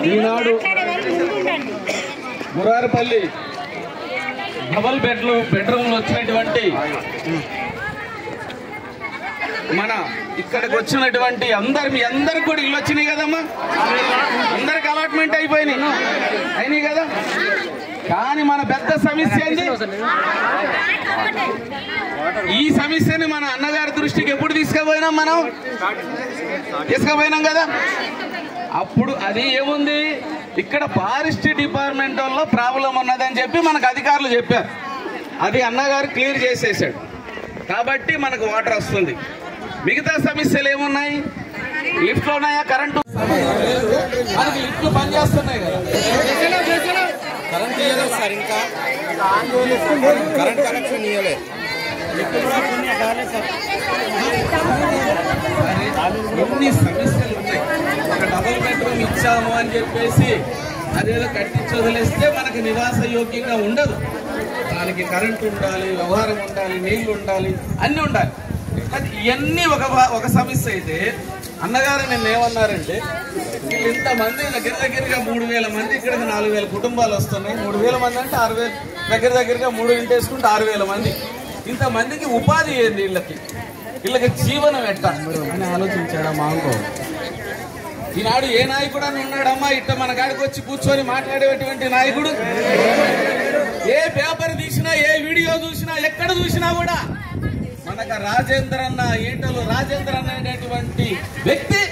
ఈనాడు మురారపల్లి double బెడ్రూమ్లు వచ్చినటువంటి మన ఇక్కడికి వచ్చినటువంటి మీ అందరికి కూడా ఇల్లు వచ్చినాయి కదమ్మా, అందరికి అలాట్మెంట్ అయినాయి కదా. కానీ మన పెద్ద సమస్య ఏంది? ఈ సమస్యని మన అన్నగారి దృష్టికి ఎప్పుడు తీసుకుపోయినాం కదా. అప్పుడు అది ఏముంది, ఇక్కడ ఫారెస్ట్ డిపార్ట్మెంట్ వల్ల ప్రాబ్లం ఉన్నదని చెప్పి మనకు అధికారులు చెప్పారు. అది అన్నగారు క్లియర్ చేసేసాడు కాబట్టి మనకు వాటర్ వస్తుంది. మిగతా సమస్యలు ఏమున్నాయి? లిఫ్ట్లు ఉన్నాయా? కరెంటు మనకి లిఫ్ట్లు పనిచేస్తున్నాయి కదా. కరెంట్ ఇవ్వలేదు సార్, ఇంకా కరెంట్ కనెక్షన్ ఇవ్వలేదు. ఎన్ని సమస్యలు ఉన్నాయి. ఒక డబుల్ బెడ్రూమ్ ఇచ్చాము అని చెప్పేసి అదేదో కట్టించి వదిలేస్తే మనకి నివాస యోగ్యంగా ఉండదు. దానికి కరెంటు ఉండాలి, వ్యవహారం ఉండాలి, నీళ్లు ఉండాలి, అన్నీ ఉండాలి. అది ఇవన్నీ ఒక సమస్య అయితే అన్నగారు నిన్న ఏమన్నారంటే, వీళ్ళు ఇంతమంది దగ్గరగా 3000 మంది, ఇక్కడికి 4000 కుటుంబాలు వస్తున్నాయి. 3000 మంది అంటే 6000, దగ్గరగా 3 ఇంటి వేసుకుంటే 6000 మంది. ఇంతమందికి ఉపాధి ఏంది? వీళ్ళకి జీవనం ఎట్టా అని ఆలోచించాడా మా అంకో. ఈనాడు ఏ నాయకుడు అని ఉన్నాడమ్మా ఇట్లా మన కాడికి వచ్చి కూర్చొని మాట్లాడేటువంటి నాయకుడు? ఏ పేపర్ తీసినా, ఏ వీడియో చూసినా, ఎక్కడ చూసినా కూడా మనకు రాజేంద్ర అన్న, ఈటలు రాజేంద్ర అన్న అనేటువంటి వ్యక్తి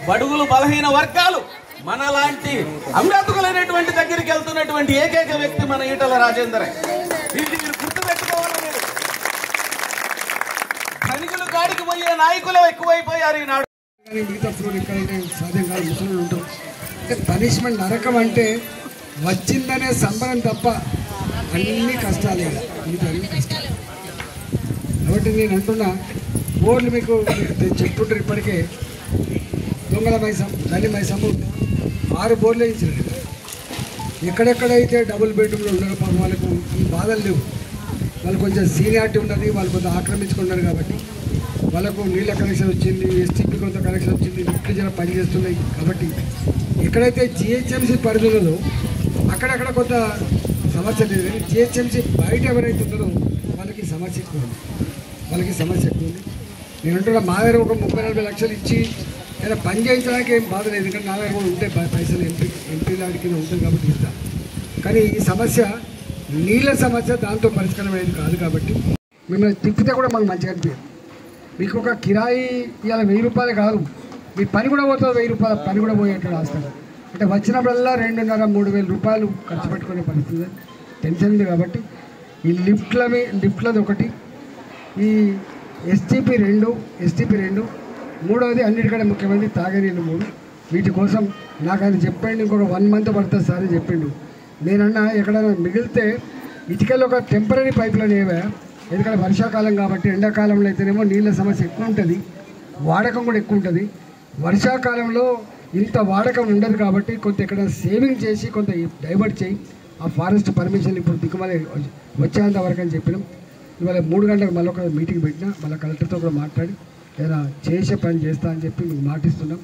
బడుగులు బలహీన వర్గాలు మనలాంటి అంబేద్కరులైనటువంటి దగ్గరికి వెళ్తున్నటువంటి ఏకైక వ్యక్తి మన ఈటల రాజేంద్ర. ఇది మీరు గుర్తుపెట్టుకోవాలి. మీరు ధనికుల కాడికి పోయే నాయకులు ఎక్కువైపోయారు ఈనాడు. మిగతా ఫ్లోర్ ఎక్కడైతే సాధ్యం కాదు, ముసలు ఉంటాం. అంటే పనిష్మెంట్ నరకం అంటే వచ్చిందనే సంబరం తప్ప అన్ని కష్టాలే, మిగతా అన్ని కష్టాలు. కాబట్టి నేను అంటున్నా, బోర్లు మీకు చెప్పుంటారు ఇప్పటికే. దొంగల మైసం, గల్లి మైసము 6 బోర్లు వేయించినారు. ఎక్కడెక్కడైతే డబుల్ బెడ్రూమ్లు ఉన్నారో పాపం వాళ్ళకు ఈ బాధలు లేవు. వాళ్ళు కొంచెం సీనియారిటీ ఉన్నది, వాళ్ళు కొంచెం ఆక్రమించుకున్నారు కాబట్టి వాళ్ళకు నీళ్ళ కనెక్షన్ వచ్చింది, ఎస్టీపీ కొంత కనెక్షన్ వచ్చింది, లిఫ్ట్లు జర పనిచేస్తున్నాయి. కాబట్టి ఎక్కడైతే జిహెచ్ఎంసీ పరిధులలో అక్కడక్కడ కొంత సమస్య లేదు. కానీ జిహెచ్ఎంసీ బయట ఎవరైతే ఉన్నారో వాళ్ళకి సమస్య ఎక్కువ ఉంది. నేను అంటున్నా, మా దగ్గర ఒక 30-40 లక్షలు ఇచ్చి ఏదైనా పని చేయించడానికి ఏం బాధ లేదు. ఎందుకంటే నా దగ్గర కూడా ఉంటాయి పైసలు, ఎంపీ లాంటి కింద ఉంటుంది కాబట్టి ఇస్తాను. కానీ ఈ సమస్య నీళ్ళ సమస్య దాంతో పరిష్కారం అయ్యేది కాదు. కాబట్టి మిమ్మల్ని తిప్పితే కూడా మాకు మంచిగా అనిపించదు. మీకు ఒక కిరాయి ఇవాళ 1000 రూపాయలు కాదు, మీ పని కూడా పోతుంది. 1000 రూపాయల పని కూడా పోయేట్టు రాస్తారు. అంటే వచ్చినప్పుడల్లా 2,500-3,000 రూపాయలు ఖర్చు పెట్టుకునే పరిస్థితి టెన్షన్ ఉంది. కాబట్టి ఈ లిఫ్ట్లది ఒకటి, ఈ ఎస్టీపీ 2, మూడవది అన్నిటికంటే ముఖ్యమైనది తాగనీళ్ళు 3. వీటి కోసం నాకు ఆయన చెప్పండి, ఇంకొక 1 మంత్ పడుతుంది సార్ అని చెప్పిండు. నేనన్నా ఎక్కడైనా మిగిలితే ఇటుకలు ఒక టెంపరీ పైపులను ఏవా, ఎందుకంటే వర్షాకాలం కాబట్టి. ఎండాకాలంలో అయితేనేమో నీళ్ళ సమస్య ఎక్కువ ఉంటుంది, వాడకం కూడా ఎక్కువ ఉంటుంది. వర్షాకాలంలో ఇంత వాడకం ఉండదు కాబట్టి కొంత ఇక్కడ సేవింగ్ చేసి కొంత డైవర్ట్ చేయి. ఆ ఫారెస్ట్ పర్మిషన్ ఇప్పుడు దిక్కుమలే వచ్చేంత వరకు అని చెప్పినాం. ఇవాళ 3 గంటలకు మళ్ళీ ఒక మీటింగ్ పెట్టినా, మళ్ళీ కలెక్టర్తో కూడా మాట్లాడి ఏదైనా చేసే పని చేస్తా అని చెప్పి మీకు మాటిస్తున్నాం.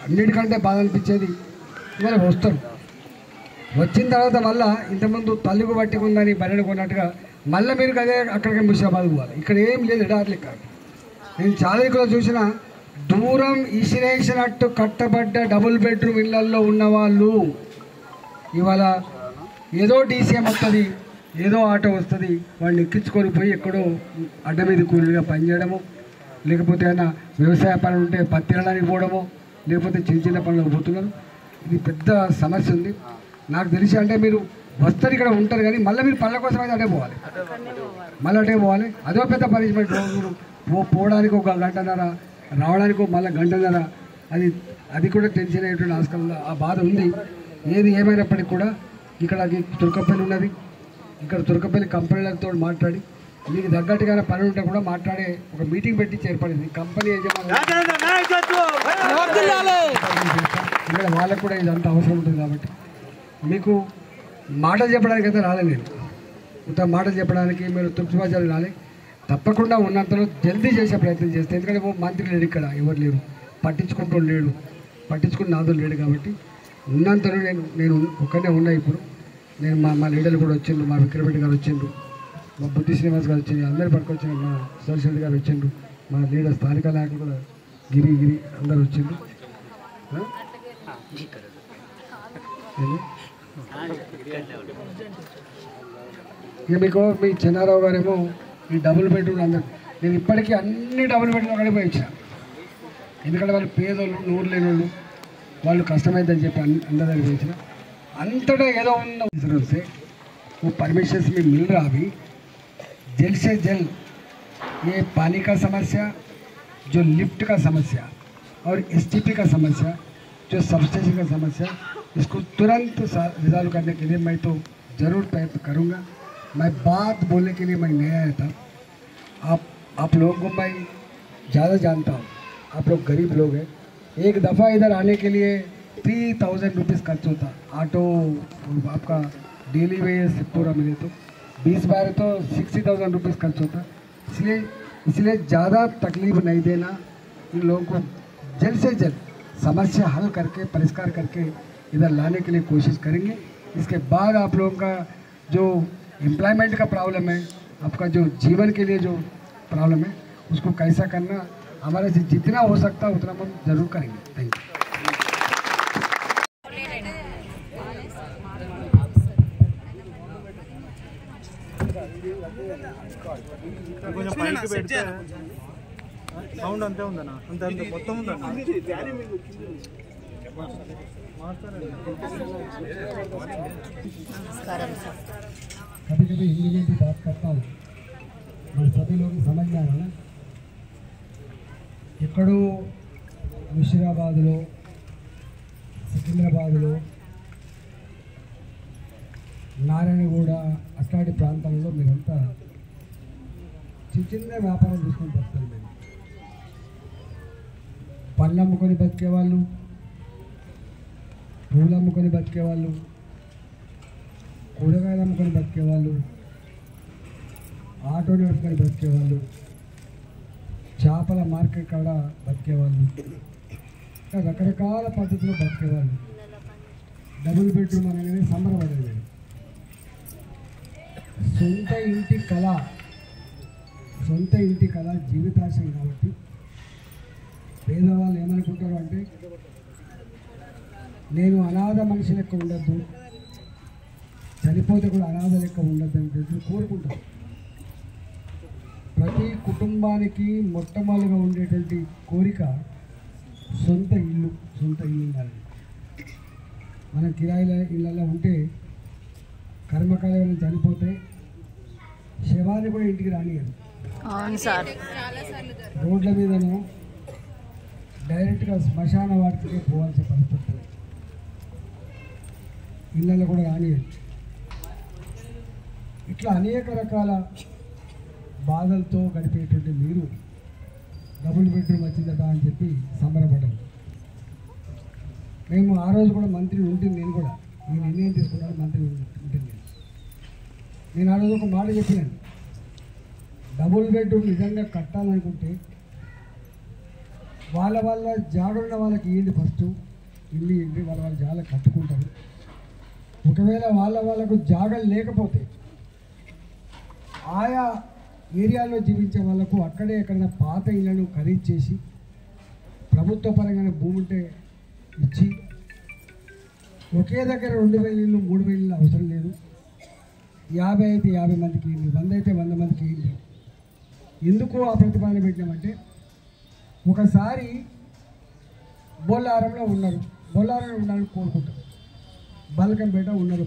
అన్నిటికంటే బాధ అనిపించేది ఇవాళ వస్తారు, వచ్చిన తర్వాత మళ్ళీ ఇంతకుముందు తల్లికు పట్టుకుందని బర్రెను కొన్నట్టుగా మళ్ళీ మీరు అదే అక్కడికి ముషాబాద్ పోవాలి. ఇక్కడ ఏం లేదు, ఎడార్లే కాదు. నేను చాలా ఇక్కడ చూసిన దూరం ఇసిరేసినట్టు కట్టబడ్డ డబుల్ బెడ్రూమ్ ఇళ్లల్లో ఉన్నవాళ్ళు ఇవాళ ఏదో డీసీఎం వస్తుంది, ఏదో ఆటో వస్తుంది, వాడిని ఎక్కించుకొని పోయి ఎక్కడో అడ్డ మీద కూలీగా పనిచేయడము, లేకపోతే ఏమైనా వ్యవసాయ పనులు ఉంటే పత్తి తినడానికి పోవడము, లేకపోతే చిన్న పనులకు పోతున్నారు. ఇది పెద్ద సమస్య ఉంది. నాకు తెలిసి అంటే మీరు వస్తారు ఇక్కడ ఉంటారు కానీ మళ్ళీ మీరు పనుల కోసం అయితే అటే పోవాలి, అదో పెద్ద పనిష్మెంట్. పోవడానికి 1 గంటన్నర, రావడానికి మళ్ళీ 1 గంటన్నర, అది కూడా టెన్షన్ అయ్యేటువంటి ఆస్కారంలో ఆ బాధ ఉంది. ఏది ఏమైనప్పటికీ కూడా ఇక్కడ తుర్కపల్లి ఉన్నది, ఇక్కడ తుర్కపల్లి కంపెనీలతో మాట్లాడి మీకు తగ్గట్టుగా పని ఉంటే కూడా మాట్లాడే ఒక మీటింగ్ పెట్టి ఏర్పడింది. కంపెనీ యజమాని ఎందుకంటే వాళ్ళకు కూడా ఇదంతా అవసరం ఉంటుంది కాబట్టి మీకు మాటలు చెప్పడానికి అయితే రాలే నేను ఇంత మాటలు చెప్పడానికి మీరు తృప్తిపరచాలి రాలే తప్పకుండా ఉన్నంతలో జల్దీ చేసే ప్రయత్నం చేస్తే ఎందుకంటే మంత్రి లేడు ఇక్కడ ఎవరు లేరు పట్టించుకుంటూ లేడు పట్టించుకుని నాదులు లేడు కాబట్టి ఉన్నంతలో నేను ఒక్కనే ఉన్నా ఇప్పుడు నేను మా లీడర్లు కూడా వచ్చిండ్రు మా విక్రమరెడ్డి గారు వచ్చిండ్రు మా బుద్ధి శ్రీనివాస్ గారు వచ్చిండ్రు అందరు పట్టుకొచ్చిండ్రు మా సోషల్ గారు వచ్చిండ్రు మా లీడర్ స్థానిక నాయకులు కూడా గిరి అందరు వచ్చిండ్రు ఇక మీకు మీ చిన్నారావు గారేమో ఈ డబుల్ బెడ్రూమ్ అందరు నేను ఇప్పటికీ అన్ని డబుల్ బెడ్రూమ్ అక్కడికి పోయి ఇచ్చిన ఎందుకంటే వాళ్ళు పేదోళ్ళు నూరు లేని వాళ్ళు వాళ్ళు కష్టమైందని చెప్పి అందరి దగ్గర పోయించిన अंतटा ఏదో ఉన్న से वो परमिशन में मिल रहा अभी जल्द से जल्द ये पानी का समस्या जो लिफ्ट का समस्या और एसटीपी का समस्या जो सबस्टेशन का समस्या इसको तुरंत रिजॉल्व करने के लिए मैं तो ज़रूर प्रयत्न करूँगा। मैं बात बोलने के लिए मैं नहीं आया था। आप लोगों को मैं ज़्यादा जानता हूँ, आप लोग गरीब लोग हैं। एक दफ़ा इधर आने के लिए 3000 रुपीज़ खर्च होता ऑटो आपका डेली वेज पूरा मिले तो 20 बार तो 60,000 रुपीज़ खर्च होता। इसलिए ज़्यादा तकलीफ नहीं देना, इन लोगों को जल्द से जल्द समस्या हल करके परिष्कार करके इधर लाने के लिए कोशिश करेंगे। इसके बाद आप लोगों का जो एम्प्लॉयमेंट का प्रॉब्लम है, आपका जो जीवन के लिए जो प्रॉब्लम है, उसको कैसा करना हमारे से जितना हो सकता है उतना हम ज़रूर करेंगे। Thank you. కొంచెం పైకి పెడితే సౌండ్ అంతే ఉందన్నా అంతే అంతే మొత్తం ఉందన్నా कभी कभी हिंदी में भी बात करता हूँ और सभी लोग समझ में आ रहा है ना। ఎక్కడో ముషిరాబాద్లో సికింద్రాబాద్లో నారాయణగూడ అట్లాంటి ప్రాంతాల్లో మీరంతా చిన్న వ్యాపారం చేసుకొని బతుకుతారు। మేము పళ్ళు అమ్ముకొని బతికేవాళ్ళు, పూలు అమ్ముకొని బతికేవాళ్ళు, కూరగాయలు అమ్ముకొని బతికేవాళ్ళు, ఆటో నడుపుకొని బతికేవాళ్ళు, చేపల మార్కెట్ కాడ బతికేవాళ్ళు, రకరకాల పద్ధతిలో బతికేవాళ్ళు। డబుల్ బెడ్రూమ్ అనేది సంబరపడేది లేదు। సొంత ఇంటి కళ జీవితాశయం కాబట్టి పేదవాళ్ళు ఏమనుకుంటారు అంటే నేను అనాథ మనిషి లెక్క ఉండద్దు, చనిపోతే కూడా అనాథ లెక్క ఉండద్దు అని చెప్పి కోరుకుంటారు। ప్రతి కుటుంబానికి మొట్టమొదటిగా ఉండేటువంటి కోరిక సొంత ఇల్లు ఉండాలి। మనం కిరాయిల ఇళ్ళల్లో ఉంటే కర్మకాలం చనిపోతే శవాన్ని కూడా ఇంటికి రానియరు। అవును సార్, రోడ్ల మీదను డైరెక్ట్గా శ్మశాన వాటికి పోవాల్సిన పరిస్థితి, ఇళ్ళల్లో కూడా రానియరు। ఇట్లా అనేక రకాల బాధలతో గడిపేటువంటి మీరు డబుల్ బెడ్రూమ్ వచ్చిందట అని చెప్పి సంబరపడ్డారు। మేము ఆ రోజు కూడా మంత్రి ఉంటుంది, నేను కూడా ఈ నిర్ణయం తీసుకున్నాను, మంత్రి ఉంటుంది। నేను ఆ రోజు ఒక మాట చెప్పినాను, డబుల్ బెడ్రూమ్ నిజంగా కట్టాలనుకుంటే వాళ్ళ జాగున్న వాళ్ళకి ఇవ్వండి, ఫస్ట్ ఇల్లు ఇవ్వండి, వాళ్ళ జాగా కట్టుకుంటారు। ఒకవేళ వాళ్ళకు జాగలు లేకపోతే ఆయా ఏరియాలో జీవించే వాళ్ళకు అక్కడే ఎక్కడైనా పాత ఇళ్లను ఖరీదు చేసి ప్రభుత్వ పరంగా భూమి ఉంటే ఇచ్చి ఒకే దగ్గర 2000 ఇళ్ళు 3000 ఇళ్ళు అవసరం లేదు, 50 అయితే 50 మందికి ఇవ్వండి, 100 అయితే 100 మందికి ఇవ్వండి। ఎందుకు ఆ ప్రతిపాదన పెట్టినామంటే ఒకసారి బొల్లారంలో ఉండాలని కోరుకుంటారు, బల్కంపేటలో ఉన్నారు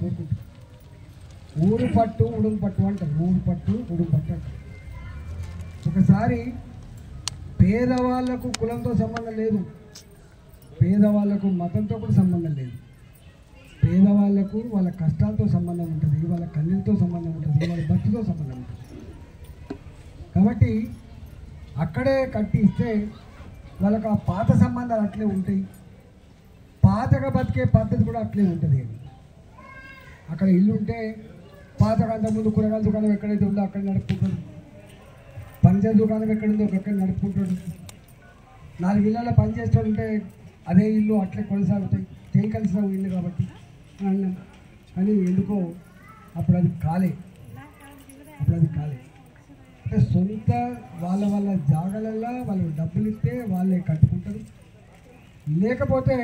కోరుకుంటారు। ఊరు పట్టు ఉడుము పట్టు అంటారు, ఊరు పట్టు ఉడుము పట్టు అంటారు। ఒకసారి పేదవాళ్లకు కులంతో సంబంధం లేదు, పేదవాళ్లకు మతంతో కూడా సంబంధం లేదు, పేదవాళ్లకు వాళ్ళ కష్టాలతో సంబంధం ఉంటుంది, వాళ్ళ కన్నీళ్ళతో సంబంధం ఉంటుంది, వాళ్ళ భక్తితో సంబంధం ఉంటుంది। కాబట్టి అక్కడే కట్టి ఇస్తే వాళ్ళకు ఆ పాత సంబంధాలు అట్లే ఉంటాయి, పాతగా బతికే పద్ధతి కూడా అట్లే ఉంటుంది. అక్కడ ఇల్లు ఉంటే పాతగా అంతకుముందు కూరగాయల దుకాణం ఎక్కడైతే ఉందో అక్కడ నడుపుకుంటాడు, పంచర్ దుకాణం ఎక్కడుందో అక్కడ నడుపుకుంటాడు. 4 ఇళ్ళలో పని చేస్తాడు ఉంటే అదే ఇల్లు అట్లే కొనసాగుతాయి, చేయగలిసిన ఇల్లు కాబట్టి అన్నాం. కానీ ఎందుకో అప్పుడు అది కాలే. అంటే సొంత వాళ్ళ జాగాలల్లో వాళ్ళు డబ్బులు ఇస్తే వాళ్ళే కట్టుకుంటారు. లేకపోతే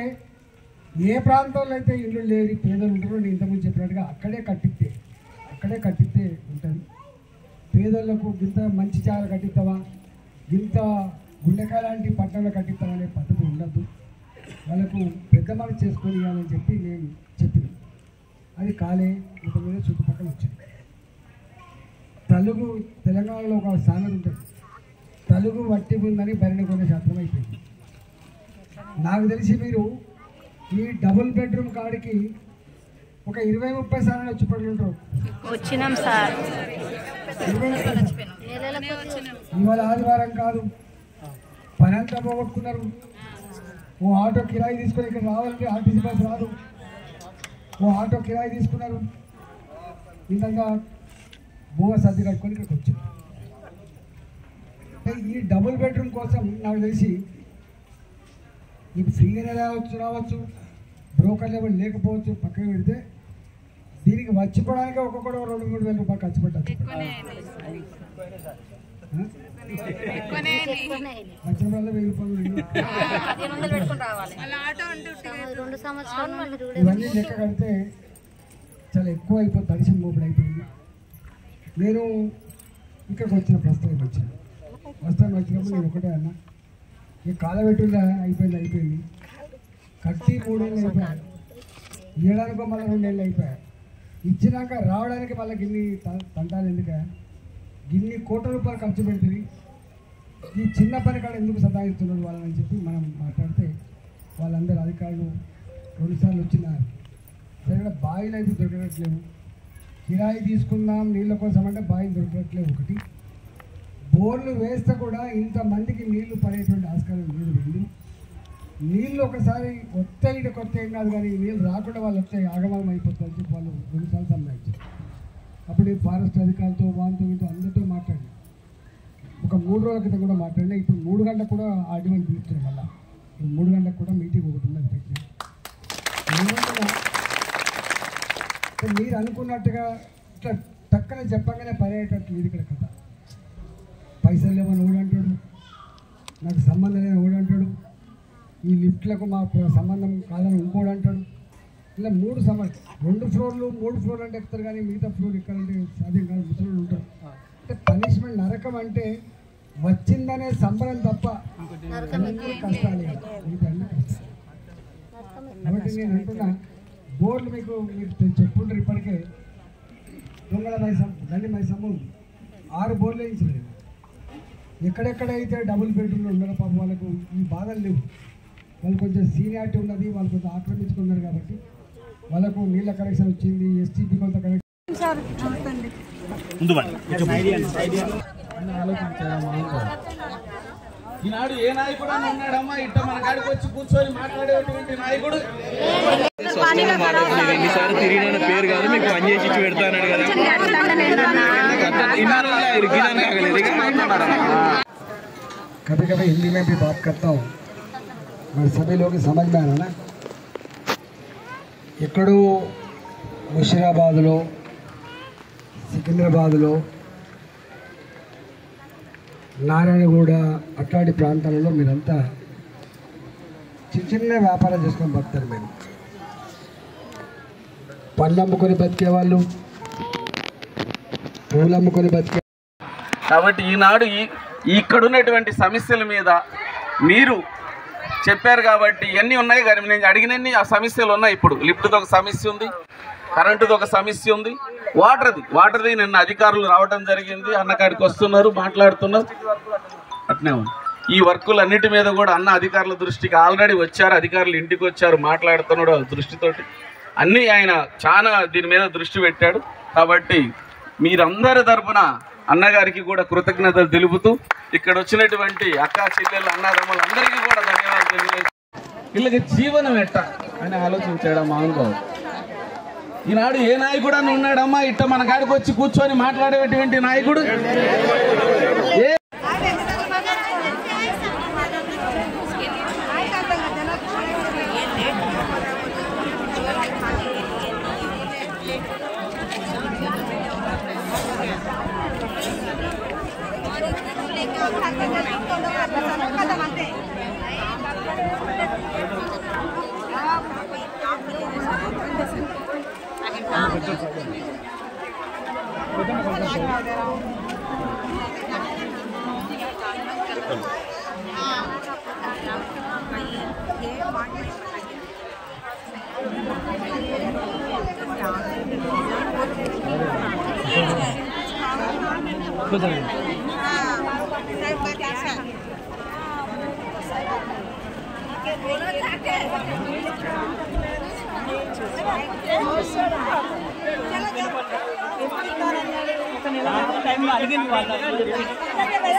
ఏ ప్రాంతంలో అయితే ఇల్లు లేని పేదలు ఉంటారో నేను ఇంతకుముందు చెప్పినట్టుగా అక్కడే కట్టిస్తే ఉంటుంది. పేదలకు ఇంత మంచి చాల కట్టిస్తావా, ఇంత గుండెకాయ లాంటి పట్టణంలో కట్టిస్తావా అనే పద్ధతి ఉండద్దు. వాళ్ళకు పెద్ద మనసు చేసుకొని ఇవ్వాలని చెప్పి నేను చెప్పిన. అది కాలే. ఇంత మీద చుట్టుపక్కల వచ్చింది. తెలంగాణలో ఒక సామెత ఉంటుంది, తలుగు వట్టి ఉందని బరిని కొనే శాతం అయిపోయింది. నాకు తెలిసి మీరు ఈ డబుల్ బెడ్రూమ్ కాడికి ఒక 20-30 సార్లు వచ్చి పడి ఉంటారు. వచ్చినాం సార్. ఇవాళ ఆదివారం కాదు, పని అంతా పోగొట్టుకున్నారు. ఓ ఆటో కిరాయి తీసుకొని ఇక్కడ రావాలంటే ఆర్టీసీ బస్ రాదు. ఓ ఆటో కిరాయి తీసుకున్నారు. ఇంతగా భూమ సర్ది కట్టుకొని ఇక్కడికి వచ్చారు. ఈ డబుల్ బెడ్రూమ్ కోసం నాకు తెలిసి మీకు ఫ్రీగానే రావచ్చు, బ్రోకర్ లెవెల్ లేకపోవచ్చు, పక్కన పెడితే దీనికి వచ్చిపోవడానికి ఒక్కొక్కడు 2-3 వేల రూపాయలు ఖర్చు పెట్టచ్చు. వచ్చినప్పుడల్లా 1000 రూపాయలు ఇవన్నీ లెక్క కడితే చాలా ఎక్కువ అయిపోతుంది, తడిసి మోపుడు అయిపోయింది. నేను ఇక్కడికి వచ్చిన ప్రస్తుతానికి వచ్చినప్పుడు నేను ఒకటే అన్నా, ఈ కాలబెట్టుగా అయిపోయింది. కట్టి 3 ఏళ్ళు అయిపోయాయి, ఇవ్వడానికో మళ్ళీ 2 ఏళ్ళు అయిపోయాయి. ఇచ్చినాక రావడానికి మళ్ళీ గిన్ని తంటాలు ఎందుక, గిన్ని కోట్ల రూపాయలు ఖర్చు పెడుతుంది, ఈ చిన్న పని కాడ ఎందుకు సతాయిస్తున్నారు వాళ్ళని చెప్పి మనం మాట్లాడితే వాళ్ళందరూ అధికారులు 2 సార్లు వచ్చినారు. సరే బావిలు అయితే దొరకట్లేవు, కిరాయి తీసుకుందాం నీళ్ళ కోసం అంటే బావిలు దొరకట్లేవు. ఒకటి, బోర్లు వేస్తే కూడా ఇంతమందికి నీళ్లు పడేటువంటి ఆస్కారం లేదు. నీళ్ళు ఒకసారి కొత్త ఏం కాదు, కానీ నీళ్ళు రాకుండా వాళ్ళు వస్తే ఆగమనం అయిపోతారని చెప్పి వాళ్ళు 2 సార్లు సంబంధించారు. అప్పుడు ఫారెస్ట్ అధికారులతో వాళ్ళతో వీటితో అందరితో మాట్లాడి ఒక 3 రోజుల క్రితం కూడా మాట్లాడినా. ఇప్పుడు 3 గంటలకు కూడా ఆర్డీఓని పిలుస్తున్నాం. మళ్ళీ 3 గంటలకు కూడా మీటింగ్ ఒకటి ఉన్నది పెట్టిన. మీరు అనుకున్నట్టుగా ఇట్లా టక్కన చెప్పగానే పర్యేటట్లు ఇది ఇక్కడ కథ. పైసలు లేవని ఓడంటాడు, నాకు సంబంధం లేని ఓడంటాడు, ఈ లిఫ్ట్లకు మా సంబంధం కాదని ఇంకోడు అంటాడు. ఇలా 2 ఫ్లోర్లు 3 ఫ్లోర్లు అంటే ఎక్కుతారు, కానీ మిగతా ఫ్లోర్ ఎక్కడంటే సాధ్యం కాదు, ముసలు ఉంటారు. అంటే పనిష్మెంట్ నరకం అంటే వచ్చిందనే సంబరం తప్ప అన్ని కష్టాలు కాబట్టి నేను అంటున్నా, బోర్లు మీరు చెప్పుకుంటారు. ఇప్పటికే దొంగల దండి మైసమ్మ ఉంది, 6 బోర్లు వేయించలేదు. ఎక్కడెక్కడైతే డబుల్ బెడ్రూమ్లో ఉన్నారో పాపం వాళ్ళకు ఈ బాధలు లేవు. వాళ్ళు కొంచెం సీనియారిటీ ఉన్నది, వాళ్ళు కొంచెం ఆక్రమించుకున్నారు కాబట్టి వాళ్ళకు నీళ్ళ కనెక్షన్ వచ్చింది, ఎస్టీపీ కొంత కనెక్షన్. ఈనాడు ఏ నాయకుడు అని ఉన్నాడమ్మా ఇట్ట మన కాడికి వచ్చి కూర్చొని మాట్లాడేటువంటి నాయకుడు? ఎన్నిసార్లు తిరిగిన పేరు కాదు, మీకు పని చేసి ఇచ్చి పెడతాడు కదా. कभी कभी हिंदी में भी बात करता हूँ, मैं सभी लोग समझ में आना ना. ఎక్కడో ముషిరాబాద్లో, సికింద్రాబాద్లో, నారాయణగూడ అట్లాంటి ప్రాంతాలలో మీరంతా చిన్న వ్యాపారం చేసుకొని బతుకుతారు. మేము పళ్ళు అమ్ముకొని బతికే వాళ్ళు, పూలు అమ్ముకొని బతికే. కాబట్టి ఈనాడు ఇక్కడ ఉన్నటువంటి సమస్యల మీద మీరు చెప్పారు కాబట్టి ఇవన్నీ ఉన్నాయి. కానీ నేను అడిగినన్ని ఆ సమస్యలు ఉన్నాయి. ఇప్పుడు లిఫ్ట్ది ఒక సమస్య ఉంది, కరెంటుది ఒక సమస్య ఉంది, వాటర్ది నిన్న అధికారులు రావడం జరిగింది, అన్నకాడికి వస్తున్నారు, మాట్లాడుతున్నారు. అట్నే ఉంది. ఈ వర్కులన్నిటి మీద కూడా అన్న అధికారుల దృష్టికి ఆల్రెడీ వచ్చారు, అధికారులు ఇంటికి వచ్చారు, మాట్లాడుతున్నాడు. దృష్టితోటి అన్నీ ఆయన చాలా దీని మీద దృష్టి పెట్టాడు. కాబట్టి మీరందరి తరపున అన్నగారికి కూడా కృతజ్ఞతలు తెలుపుతూ ఇక్కడ వచ్చినటువంటి అక్కా చెల్లెళ్ళు అన్నదమ్ములు అందరికీ కూడా ధన్యవాదాలు తెలియజేస్తూ వీళ్ళకి జీవనం ఎట్ట అని ఆలోచించాడు మహానుభావుడు. ఈనాడు ఏ నాయకుడు అని ఉన్నాడమ్మా ఇట్ట మన కాడికి వచ్చి కూర్చొని మాట్లాడేటువంటి నాయకుడు?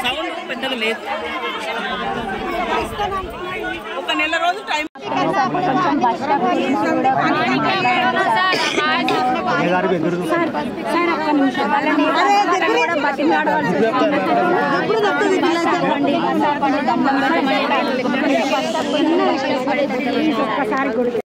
సౌండ్ పెద్దగా లేదు. ఒక నెల రోజు టైం